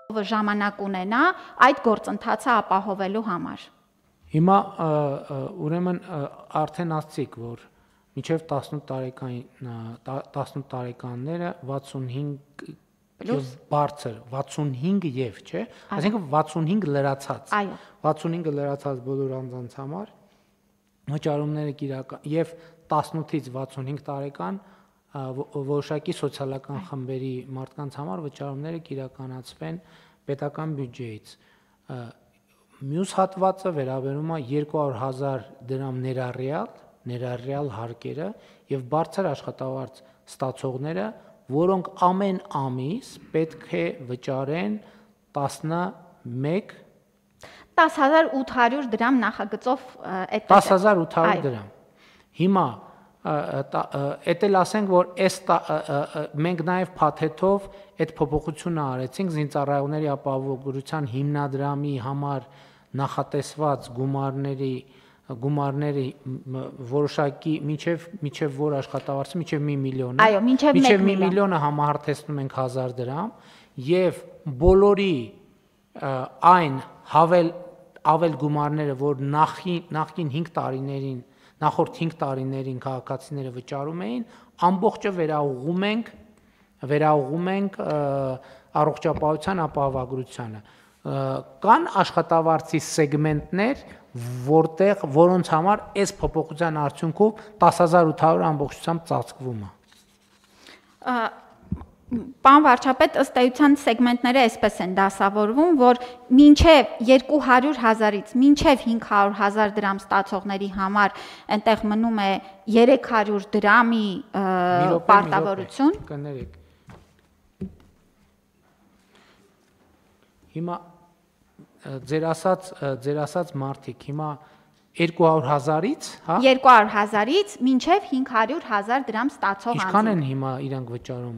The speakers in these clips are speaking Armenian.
ժամանակ ունենա այդ գործընթացը ապահովելու համար։ Հիմա ուրեմն արդեն ասցիք, որ մինչև 18 տարեկանները 65 եւ բարձր 65 եւ, չէ՞, այսինքն 65 լրացած։ Այո։ 65 լրացած բոլոր անձանց համար վճարումները կիրական եւ 18-ից 65 տարեկան որոշակի սոցիալական խմբերի մարդկանց համար վճարումները կիրականացվեն պետական բյուջեից։ Մյուս հատվածը վերաբերում է 200,000 դրամ ներառյալ հարկերը եւ բարձր աշխատավարձ ստացողները, որոնք ամեն ամիս պետք է վճարեն 10,800 դրամ նախագծով այդ 10,800 դրամ։ Հիմա էդ էլ ասենք, որ մենք նաև փաթեթով այդ փոփոխությունը արեցինք զինծառայողների ապահովագրության հիմնադրամի համար նախատեսված գումարների որոշակի մինչև որ աշխատավարձը մինչև 1 միլիոն է։ Այո, մինչև 1 միլիոնը համահարթեցնում ենք 1000 դրամ եւ բոլորի այն ավել գումարները, որ նախքին 5 տարիներին նախորդ 5 տարիներին քաղաքացիները վճարում էին, ամբողջը վերաուղում ենք առողջապահության ապահովագրությանը։ Կան աշխատավարձի սեգմենտներ, որոնց համար այս փոփոխության արդյունքով 10,800 ամբողջությամբ ծածկվում է։ Պարոն վարչապետ, ըստ էության սեգմենտները այսպես են դասավորվում, որ մինչև 200,000-ից մինչև 500,000 դրամ ստացողների համար այնտեղ մնում է 300 դրամի պարտավորություն։ Կներեք։ Հիմա ձեր ասած մարդիկ հիմա 200,000-ից, հա? 200,000-ից մինչև 500,000 դրամ ստացող անձինք։ Ինչքան են հիմա իրանք վճարում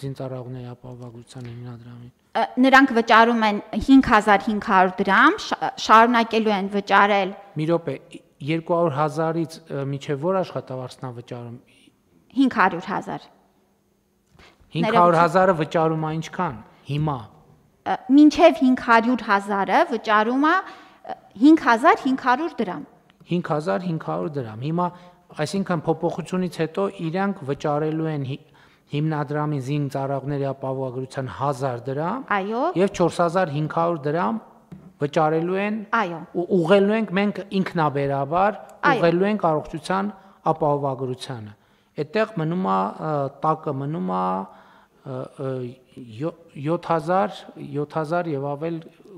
զինծառայողների ապահովագրության հիմնադրամին։ Նրանք վճարում են 5,500 դրամ, շարունակելու են վճարել։ Մի րոպե, 200,000-ից մինչև որ աշխատավարձն է վճարում։ 500,000։ 500,000-ը վճարում է ինչքան հիմա։ Մինչև 500,000-ը վճարում է 5,500 դրամ։ 5,500 դրամ։ Հիմա, այսինքն փոփոխությունից հետո իրանք վճարելու են հիմնադրամի զինծառայողների ապահովագրության 1000 դրամ, այո, եւ 4,500 դրամ վճարելու են, այո, ուղղելու ենք մենք ինքնաբերաբար, ուղղելու ենք առողջության ապահովագրությանը։ Այդտեղ մնում է տակը մնում է 7,000 եւ ավել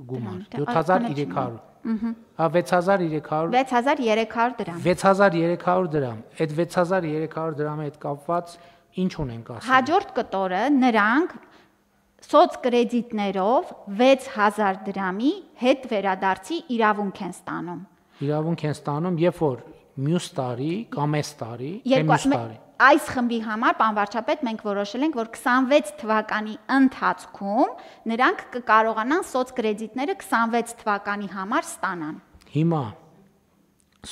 գումար, 7,300։ 6,300 դրամ։ 6,300 դրամ։ Այդ 6,300 դրամի հետ կապված ինչ ունենք ասում։ Հաջորդ կտորը նրանք սոցկրեդիտներով 6,000 դրամի հետ վերադարձի իրավունք են ստանում։ Իրավունք են ստանում, երբ որ մյուս տարի կամ այս տարի, թե մյուս տարի։ Այս խմբի համար, պարոն վարչապետ, մենք որոշել ենք, որ 26 թվականի ընթացքում նրանք կկարողանան սոցկրեդիտները 26 թվականի համար ստանան։ Հիմա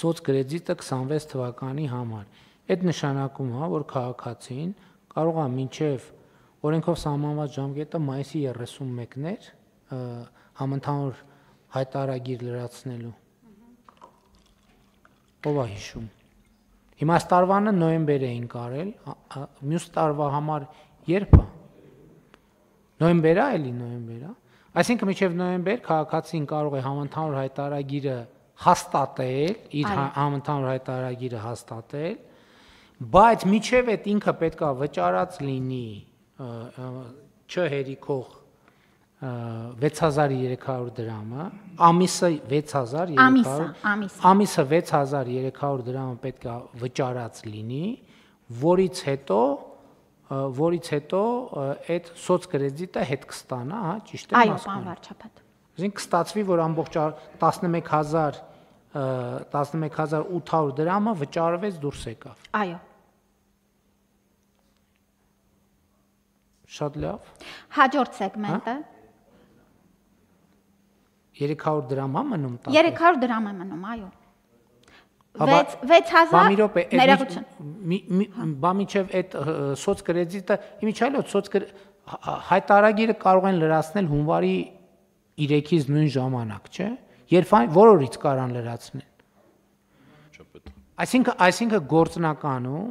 սոցկրեդիտը 26 թվականի համար։ Այդ նշանակում է, որ քաղաքացին կարող է մինչև օրենքով սահմանված ժամկետը մայիսի 31-ն էր համընդհանուր հայտարարագիր լրացնելու։ Ով է հիշում։ Հիմա այս տարվանը նոյեմբեր էին կարել, մյուս տարվա համար երբ է։ Նոյեմբեր է, էլի նոյեմբեր է։ Այսինքն մինչև նոյեմբեր քաղաքացին կարող է համընդհանուր հայտարարագիրը հաստատել, իր համընդհանուր հայտարարագիրը հաստատել, բայց մինչև այդ ինքը պետքա վճարած լինի չհերիքող 6,300 դրամը, ամիսը 6,300, ամիսը 6,300 դրամը պետք է վճարած լինի, որից հետո այդ սոցկրեդիտը հետ կստանա, հա, ճիշտ է։ Այո, պարոն վարչապետ։ Այսինքն կստացվի, որ ամբողջ 11,800 դրամը վճարվեց դուրս եկավ։ Այո։ Շատ լավ։ Հաջորդ սեգմենտը 300 դրամ է մնում տակ։ 300 դրամ է մնում, այո։ 6,000 ներողություն։ Բա միջև այդ սոցկրեդիտը, իմիջիայլոց հայտարարագիրը կարող են լրացնել հունվարի 3-ից նույն ժամանակ, չէ՞։ Երբ որ օրից կարան լրացնել։ Այսինքն գործնականում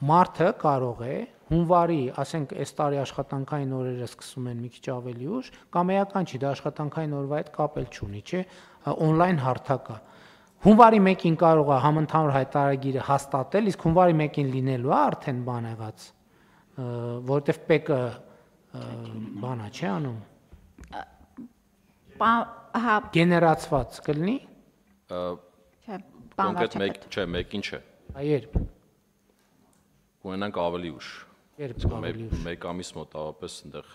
մարդը կարող է հունվարի, ասենք, այս տարի աշխատանքային օրերը սկսում են մի քիչ ավելի ուշ, կամ էական չի, դա աշխատանքային օրվա հետ կապել չունի, չէ՞, on-line հարթակ է։ Հունվարի 1-ին կարող է համընդհանուր հայտարարագիրը հաստատել, իսկ հունվարի 1-ին լինելու է արդեն բան եղած, որովհետև ՊԵԿ-ը բանա չի անում։ Գեներացված կլինի։ Կոնկրետ չէ, 1-ին չէ։ Երբ։ Կունենանք ավելի ուշ։ Երբ ավելի ուշ։ 1 ամիս մոտավորապես այնտեղ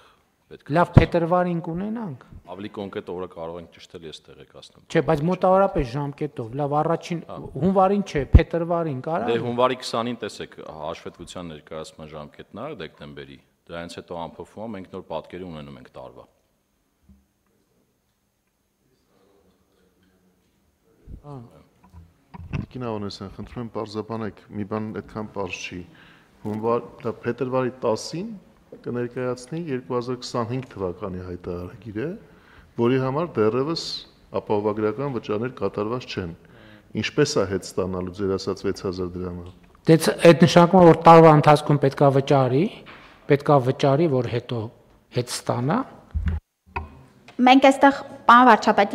պետք է։ Լավ, փետրվարին կունենանք։ Ավելի կոնկրետ օրը կարող ենք ճշտել, ես տեղեկացնեմ։ Չէ, բայց մոտավորապես ժամկետով։ Լավ, առաջին հունվարին չէ, փետրվարին կարա։ Դե հունվարի 20-ին տեսեք հաշվետվության ներկայացման ժամկետն է դեկտեմբերի։ Դրանից հետո ամփոփումը մենք նոր պատկերի ունենում ենք տարվա։ Տիկին Ավանեսյան, խնդրում եմ պարզաբանեք, մի բան այդքան պարզ չի։ Փետրվարի 10-ին կներկայացնի 2025 թվականի հայտարարագիրը, որի համար դեռևս ապահովագրական վճարներ կատարված չեն։ Ինչպես է հետ ստանալու ձեր ասած 6000 դրամը։ Դե այդ նշանակում է, որ տարվա ընթացքում պետքա վճարի, որ հետո հետ ստանա։ Մենք այստեղ, պարոն վարչապետ,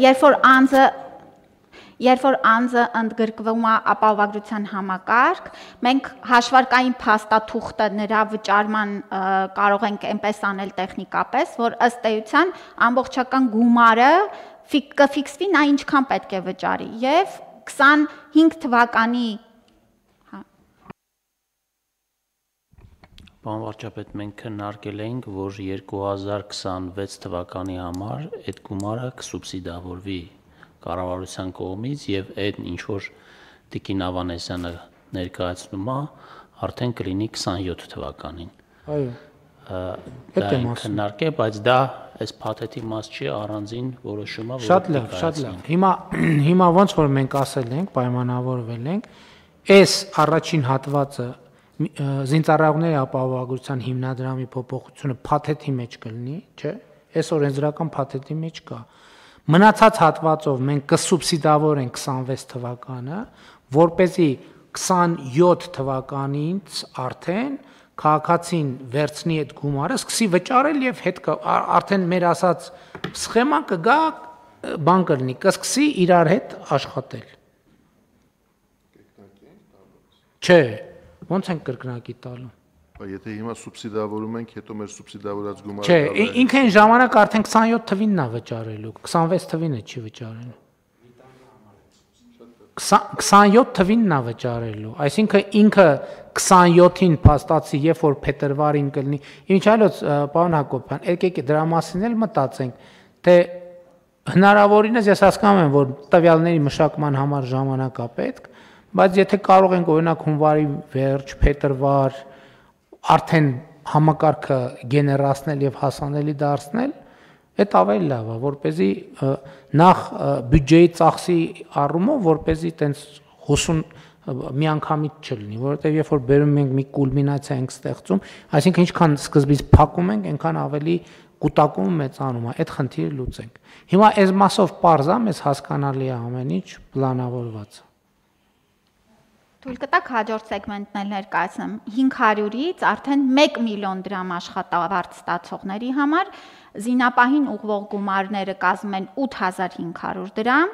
երբ որ անձը ընդգրկվում է ապահովագրության համակարգ, մենք հաշվարկային փաստաթուղթը նրա վճարման կարող ենք այնպես անել տեխնիկապես, որ ըստ էության ամբողջական գումարը կֆիքսվի նա ինչքան պետք է վճարի եւ 25 թվականի Պարոն վարչապետ, մենք քննարկել էինք, որ 2026 թվականի համար այդ գումարը կսուբսիդավորվի կառավարության կողմից եւ այդ ինչ որ Տիկին Ավանեսյանը ներկայացնում է, արդեն կլինի 27 թվականին։ Այո։ Դա քննարկել, բայց դա այս փաթեթի մաս չի, առանձին որոշումը, որը Շատ լավ, շատ լավ։ Հիմա ոնց որ մենք ասել ենք, պայմանավորվել ենք, այս առաջին հատվածը զինծառայողների ապահովագրության հիմնադրամի փոփոխությունը փաթեթի մեջ կլինի, չէ՞։ Այս օրենսդրական փաթեթի մեջ կա։ Մնացած հատվածով մենք կսուբսիդավորենք 26 թվականը, որպեսզի 27 թվականից արդեն քաղաքացին վերցնի այդ գումարը, սկսի վճարել եւ հետ արդեն մեր ասած սխեման կգա, բան կլինի, կսկսի իրար հետ աշխատել։ Չէ, ոնց ենք կրկնակի տալու։ Եթե հիմա սուբսիդավորում ենք, հետո մեր սուբսիդավորած գումարը Չէ, ինքը այն ժամանակ արդեն 27 թվինն է վճարելու, 26 թվինը չի վճարելու։ 27 թվինն է վճարելու, այսինքն ինքը 27-ին փաստացի, երբ որ փետրվարին կլինի, ինչ այլոց, պարոն Հակոբյան, եկեք դրա մասին էլ մտածենք, թե հնարավորինս ես հասկանում եմ, որ տվյալների մշակման համար ժամանակ է պետք, բայց եթե կարող ենք օրինակ հունվարի վերջ, փետրվար արդեն համակարգը գեներացնել եւ հասանելի դարձնել, այդ ավելի լավ է, որպեսզի նախ բյուջեի ծախսի առումով, որպեսզի տենց հուսուն միանգամից չլինի, որովհետեւ երբ որ բերում ենք մի կուլմինացիա ենք ստեղծում, այսինքն ինչքան սկզբից փակում ենք, այնքան ավելի կուտակումը մեծանում է, այդ խնդիրը լուծենք։ Հիմա այս մասով պարզ է, մեզ հասկանալի է ամեն ինչ պլանավորված։ Թույլ կտակ հաջորդ սեգմենտն էլ ներկայացնեմ 500-ից արդեն 1 միլիոն դրամ աշխատավարձ ստացողների համար զինապահին ուղղվող գումարները կազմում են 8500 դրամ,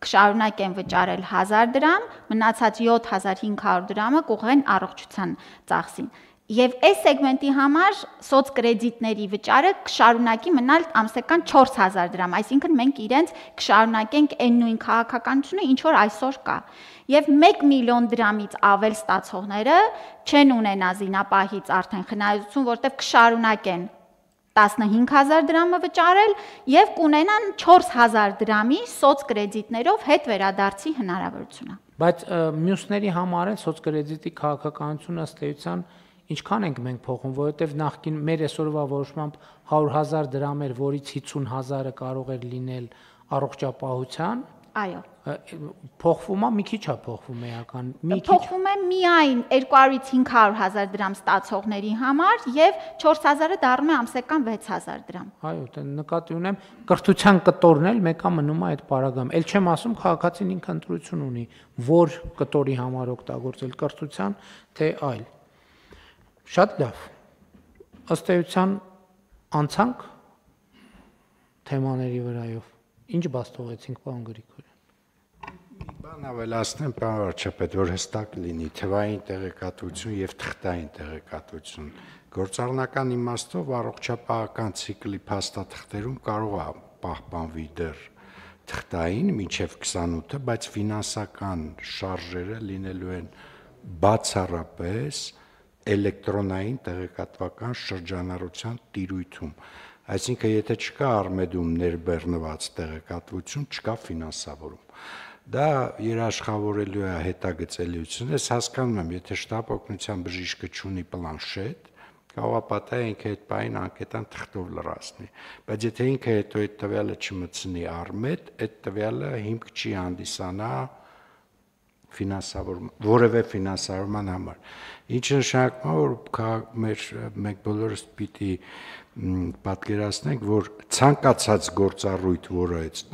կշարունակեն վճարել 1000 դրամ, մնացած 7500 դրամը կուղղեն առողջության ծախսին։ Եվ այս սեգմենտի համար սոցկրեդիտների վճարը կշարունակի մնալ ամսական 4000 դրամ, այսինքն մենք իրենց կշարունակենք այն նույն քաղաքականությունը, ինչ որ այսօր կա։ Եվ 1 միլիոն դրամից ավել ստացողները չեն ունենա զինապահից արդեն խնայություն, որտեղ կշարունակեն 15000 դրամը վճարել եւ կունենան 4000 դրամի սոցկրեդիտներով հետ վերադարձի հնարավորությունը։ Բայց մյուսների համար էլ սոցկրեդիտի քաղաքականությունը ըստ էության ինչքան ենք մենք փոխում, որովհետև նախկին մեր այսօրվա որոշմամբ 100,000 դրամ էր, որից 50,000-ը կարող էր լինել առողջապահության, Այո։ Փոխվում է, մի քիչ է փոխվում էական, մի քիչ։ Փոխվում է միայն 200-ից 500,000 դրամ ստացողների համար եւ 4,000-ը դառնում է ամսական 6,000 դրամ։ Այո, դա նկատի ունեմ, կրթության կտորն էլ մեկը մնում է այդ պարագայում։ Էլ չեմ ասում քաղաքացին ինքը ընտրություն ունի, որ կտորի համար օգտագործել կրթության, թե այլ։ Շատ լավ։ Ըստ էության անցանք թեմաների վրայով։ Ինչ բաց թողեցինք, պարոն Գրիգորյան։ Բան ավելացնեմ, պարոն վարչապետ, որ հստակ լինի թվային տեղեկատվություն եւ թղթային տեղեկատվություն։ Գործառնական իմաստով առողջապահական ցիկլի փաստաթղթերում կարող է պահպանվի դեռ թղթային մինչև 28-ը, բայց ֆինանսական շարժերը լինելու են բացառապես էլեկտրոնային տեղեկատվական շրջանառության տիրույթում։ Այսինքն, եթե չկա Արմեդում ներբեռնված տեղեկատվություն, չկա ֆինանսավորում։ Դա երաշխավորելու է հետագծելիությունը, ես հասկանում եմ, եթե շտապ օգնության բժիշկը չունի պլանշետ, կարող է պատահի ինքը այդ պահին անկետան թղթով լրացնի, բայց եթե ինքը հետո այդ տվյալը չմտցնի Արմեդ, այդ տվյալը հիմք չի հանդիսանա որևէ ֆինանսավորման համար։ Ինչը նշանակում է, որ մենք բոլորս պիտի պատկերացնենք, որ ցանկացած գործառույթ,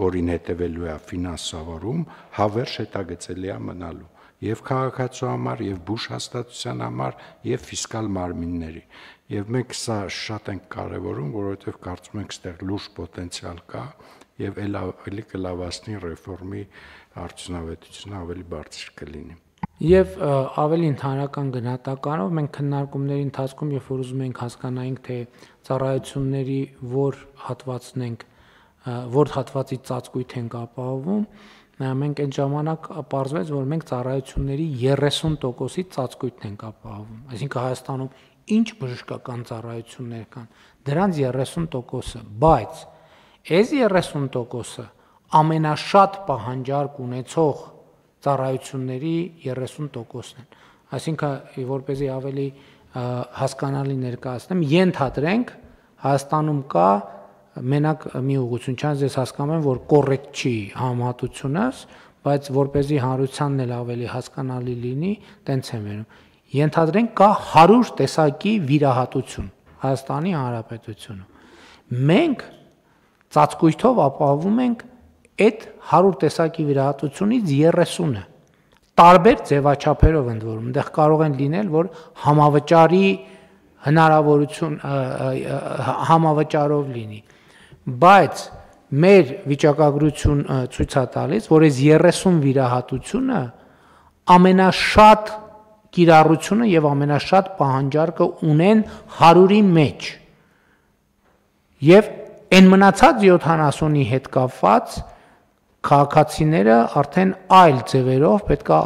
որին հետևելու է ֆինանսավորում, հավերժ հետագծելի է մնալու եւ քաղաքացու համար, եւ բուժ հաստատության համար, եւ ֆիսկալ մարմինների։ Եվ մենք սա շատ ենք կարևորում, որովհետեւ կարծում ենք, այստեղ լուրջ պոտենցիալ կա եւ ավելի կլավացնի ռեֆորմի արդյունավետությունը ավելի բարձր կլինի։ Եվ ավելի ընդհանրական գնահատականով մենք քննարկումների ընթացքում, երբ որ ուզում ենք հասկանանք, թե ծառայությունների որ հատվածի ծածկույթ ենք ապահովում, մենք այն ժամանակ պարզվեց, որ մենք ծառայությունների 30%-ի ծածկույթն ենք ապահովում։ Այսինքն Հայաստանում ինչ բժշկական ծառայություններ կան, դրանց 30%-ը, բայց այս 30%-ը ամենաշատ պահանջարկ ունեցող ծառայությունների 30%-ն են։ Այսինքն, որպեսզի ավելի հասկանալի ներկայացնեմ, ենթադրենք Հայաստանում կա մենակ մի ուղղություն, չանց ես հասկանում եմ, որ կոռեկտ չի համատությունս, բայց որպեսզի հանրությանն էլ ավելի հասկանալի լինի, տենց եմ վերում։ Ենթադրենք կա 100 տեսակի վիրահատություն Հայաստանի Հանրապետությունում։ Մենք ծածկույթով ապահովում ենք այդ 100 տեսակի վիրահատությունից 30-ը տարբեր ձևաչափերով ընդ որում, այնտեղ կարող են լինել, որ համավճարի հնարավորություն համավճարով լինի, բայց մեր վիճակագրություն ցույց է տալիս, որ այս 30 վիրահատությունը ամենաշատ կիրառությունը եւ ամենաշատ պահանջարկը ունեն 100-ի մեջ։ Եվ այն մնացած 70-ի հետ կապված քաղաքացիները արդեն այլ ձևերով պետք է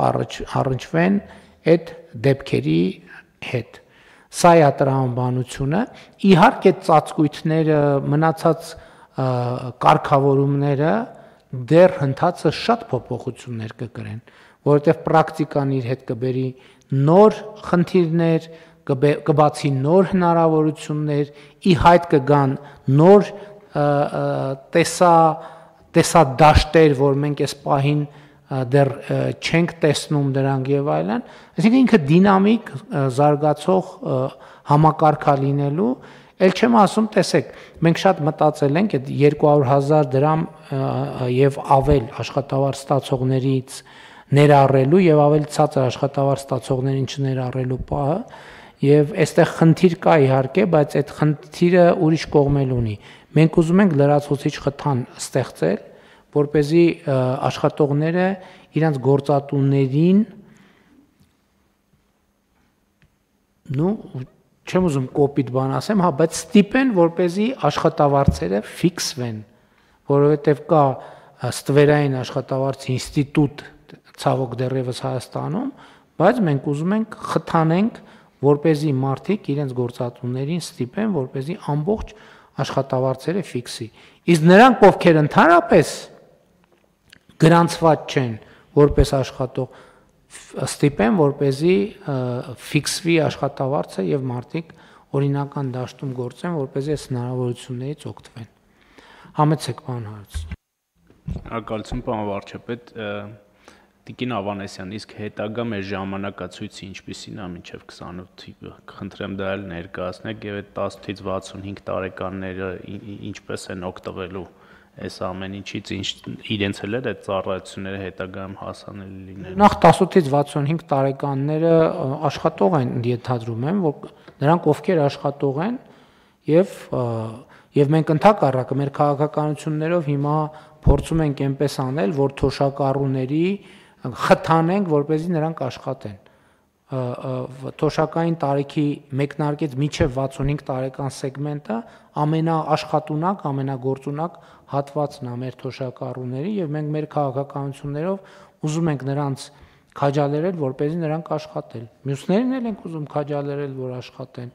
առնչվեն այդ դեպքերի հետ։ Սա է տրամաբանությունը, իհարկե ծածկույթները, մնացած կարգավորումները դեռ ընթացը շատ փոփոխություններ կկրեն, որովհետև պրակտիկան իր հետ կբերի նոր խնդիրներ, կբացի նոր հնարավորություններ, ի հայտ կգան նոր տեսադաշտեր, որ մենք այս պահին դեռ չենք տեսնում դրանք եւ այլն, այսինքն ինքը դինամիկ զարգացող համակարգ է լինելու, ել չեմ ասում, տեսեք, մենք շատ մտածել ենք այդ 200,000 դրամ եւ ավել աշխատավարձ ստացողներից ներառելու եւ ավելի ցածր աշխատավարձ ստացողներին չներառելու պահը, եւ այստեղ խնդիր կա իհարկե, բայց այդ խնդիրը ուրիշ կողմել ունի։ Մենք ուզում ենք լրացուցիչ խթան ստեղծել, որպեսզի աշխատողները իրենց գործատուներին չեմ ուզում կոպիտ բան ասեմ, հա, բայց ստիպեն, որպեսզի աշխատավարձերը ֆիքսվեն, որովհետև կա ստվերային աշխատավարձ ինստիտուտ ցավոք դեռևս Հայաստանում, բայց մենք ուզում ենք խթանենք, որպեսզի մարդիկ իրենց գործատուներին ստիպեն, որպեսզի ամբողջ աշխատավարձերը ֆիքսի։ Իսկ նրանք, ովքեր ընդհանրապես գրանցված չեն որպես աշխատող, ստիպեն, որպեսզի ֆիքսվի աշխատավարձը եւ մարդիկ օրինական դաշտում գործեն, որպեսզի այս հնարավորություններից օգտվեն։ Համեցեք, պարոն Հարությունյան։ Շնորհակալություն, պարոն վարչապետ։ Տիկին Ավանեսյան, իսկ հետագա մեր ժամանակացույցը ինչպիսին է մինչև 28-ի, խնդրեմ դա էլ ներկայացնեք եւ այդ 18-ից 65 տարեկանները ինչպես են օգտվելու այս ամեն ինչից, իրենց էլ այդ ծառայությունները հետագայում հասանելի լինեն։ Նախ 18-ից 65 տարեկանները աշխատող են, ենթադրում եմ, որ նրանք ովքեր աշխատող են եւ մենք ընդհակառակը մեր քաղաքականություններով հիմա փորձում ենք այնպես անել, որ թոշակառուների խթանենք, որպեսզի նրանք աշխատեն։ Թոշակային տարիքի մեկնարկից մինչև 65 տարեկան սեգմենտը ամենաաշխատունակ, ամենագործունակ հատվածն է մեր թոշակառուների եւ մենք մեր քաղաքականություններով ուզում ենք նրանց քաջալերել, որպեսզի նրանք աշխատեն։ Մյուսներին էլ ենք ուզում քաջալերել, որ աշխատեն։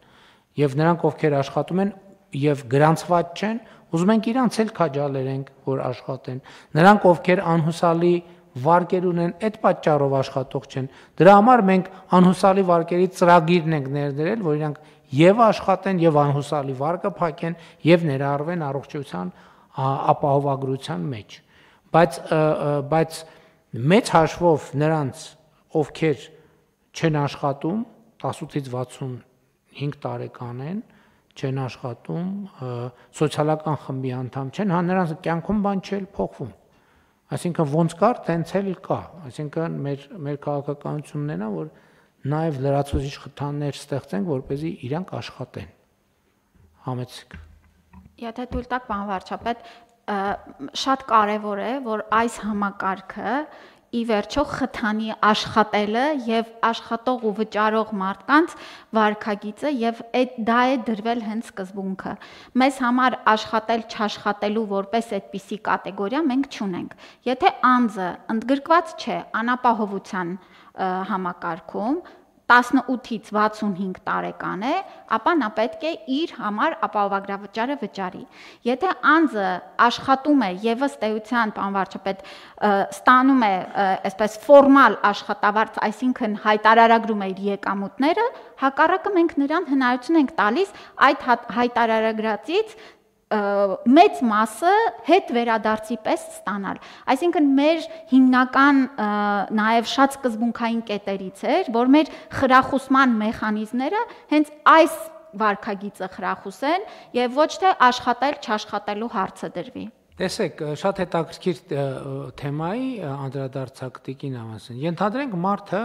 Եվ նրանք, ովքեր աշխատում են եւ գրանցված չեն, ուզում ենք իրանց էլ քաջալերենք, որ աշխատեն։ Նրանք, ովքեր անհուսալի վարկեր ունեն, այդ պատճառով աշխատող չեն։ Դրա համար մենք անհուսալի վարկերի ծրագիրն ենք ներդրել, որ իրանք եւ աշխատեն եւ անհուսալի վարկը փակեն եւ ներառվեն առողջության ապահովագրության մեջ։ Բայց մեծ հաշվով նրանց, ովքեր չեն աշխատում, 18-ից 65 տարեկան են, չեն աշխատում, սոցիալական խմբի անդամ չեն, հա նրանց կյանքում բան չէ փոխվում։ Այսինքն ոնց կար, տենց էլ կա, այսինքն մեր քաղաքականությունն է, որ նաև լրացուցիչ խթաններ ստեղծենք, որպեսզի իրանք աշխատեն։ Համեցեք։ Եթե թույլ տաք, պարոն վարչապետ, շատ կարևոր է, որ այս համակարգը ի վերջո խթանի աշխատելը եւ աշխատող ու վճարող մարդկանց վարքագիծը եւ դա է դրվել հենց սկզբունքը։ Մեզ համար աշխատել չաշխատելու որպես այդպիսի կատեգորիա մենք չունենք։ Եթե անձը ընդգրկված չէ անապահովության համակարգում, 18-ից 65 տարեկան է, ապա նա պետք է իր համար ապահովագրավճարը վճարի։ Եթե անձը աշխատում է եւ ըստ էության, պարոն վարչապետ, ստանում է այսպես ֆորմալ աշխատավարձ, այսինքն հայտարարագրում է իր եկամուտները, հակառակը մենք նրան հնարավորություն ենք տալիս այդ հայտարարագրածից մեծ մասը հետ վերադարձի պես ստանալ։ Այսինքն մեր հիմնական նաև շատ սկզբունքային կետերից էր, որ մեր խրախուսման մեխանիզմները հենց այս վարքագիծը խրախուսեն եւ ոչ թե աշխատել չաշխատելու հարցը դրվի։ Տեսեք, շատ հետաքրքիր թեմայի անդրադարձակ Տիկին Ավանեսյան։ Ենթադրենք մարդը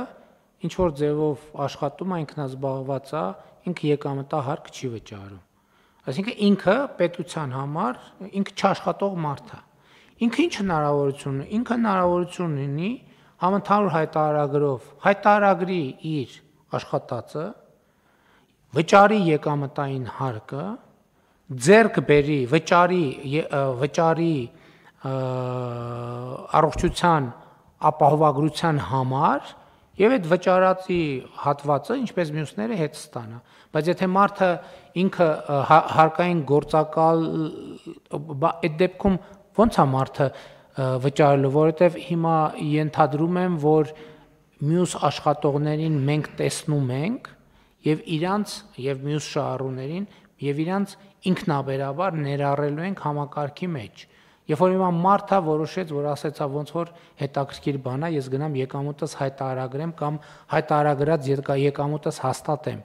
ինչ որ ձևով աշխատում է, ինքնազբաղված է, ինքը եկամտահարկ չի վճարում։ Այսինքն ինքը պետության համար ինքը չաշխատող մարդ է։ Ինքը ինչ հնարավորություն ունի։ Ինքը հնարավորություն ունի համընդհանուր հայտարարագրով հայտարագրի իր աշխատածը, վճարի եկամտային հարկը, ձեռք բերի վճարի առողջության ապահովագրության համար եւ այդ վճարածի հատվածը, ինչպես մյուսները, հետ ստանա։ Բայց եթե մարդը ինքը հարկային գործակալ, այդ դեպքում ո՞նց է մարդը վճարելու, որովհետեւ հիմա ենթադրում եմ, որ մյուս աշխատողներին մենք տեսնում ենք եւ իրանց եւ մյուս շահառուներին եւ իրանց ինքնաբերաբար ներառելու ենք համակարգի մեջ։ Երբ որ հիմա մարդը որոշեց, որ ասեցա ոնց որ հետաքրքիր բան է, ես գնամ եկամուտս հայտարարագրեմ կամ հայտարարած եկամուտս հաստատեմ,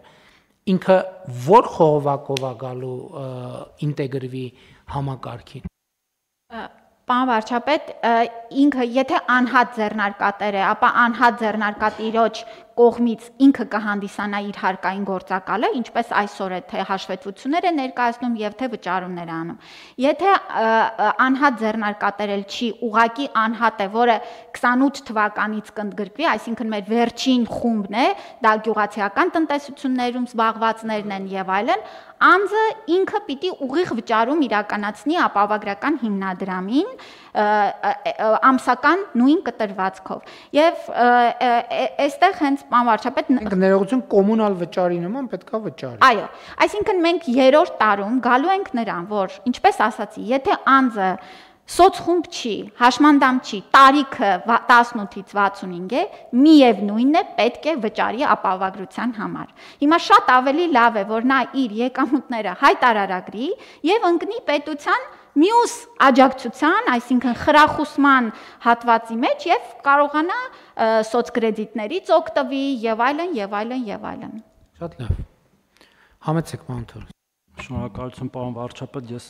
ինքը որ խողովակով է գալու ինտեգրվի համակարգին։ Պարոն վարչապետ, ինքը եթե անհատ ձեռնարկատեր է, ապա անհատ ձեռնարկատիրոջ կողմից ինքը կհանդիսանա իր հարկային գործակալը, ինչպես այսօր է թե հաշվետվություններ է ներկայացնում եւ թե վճարումներ է անում։ Եթե անհատ ձեռնարկատերել չի, ուղակի անհատ է, որը 28 թվականից կընդգրկվի, այսինքն մեր վերջին խումբն է, դա գյուղացիական տնտեսություններում զբաղվածներն են եւ այլն, անձը ինքը պիտի ուղիղ վճարում իրականացնի ապահովագրական հիմնադրամին ամսական նույն կտրվածքով։ Եվ այստեղ հենց պարոն վարչապետ ներողություն կոմունալ վճարի նման պետքա վճարի։ Այո, այսինքն մենք երրորդ տարում գալու ենք նրան, որ ինչպես ասացի, եթե անձը սոցխումբ չի, հաշմանդամ չի, տարիքը 18-ից 65 է, միևնույնն է պետք է վճարի ապահովագրության համար։ Հիմա շատ ավելի լավ է, որ նա իր եկամուտները հայտարարագրի եւ ընկնի պետության մյուս աջակցության, այսինքն խրախուսման հատվածի մեջ եւ կարողանա սոցկրեդիտներից օգտվի եւ այլն եւ այլն եւ այլն։ Շատ լավ։ Համեցեք մանթոր։ Շնորհակալություն, պարոն վարչապետ, ես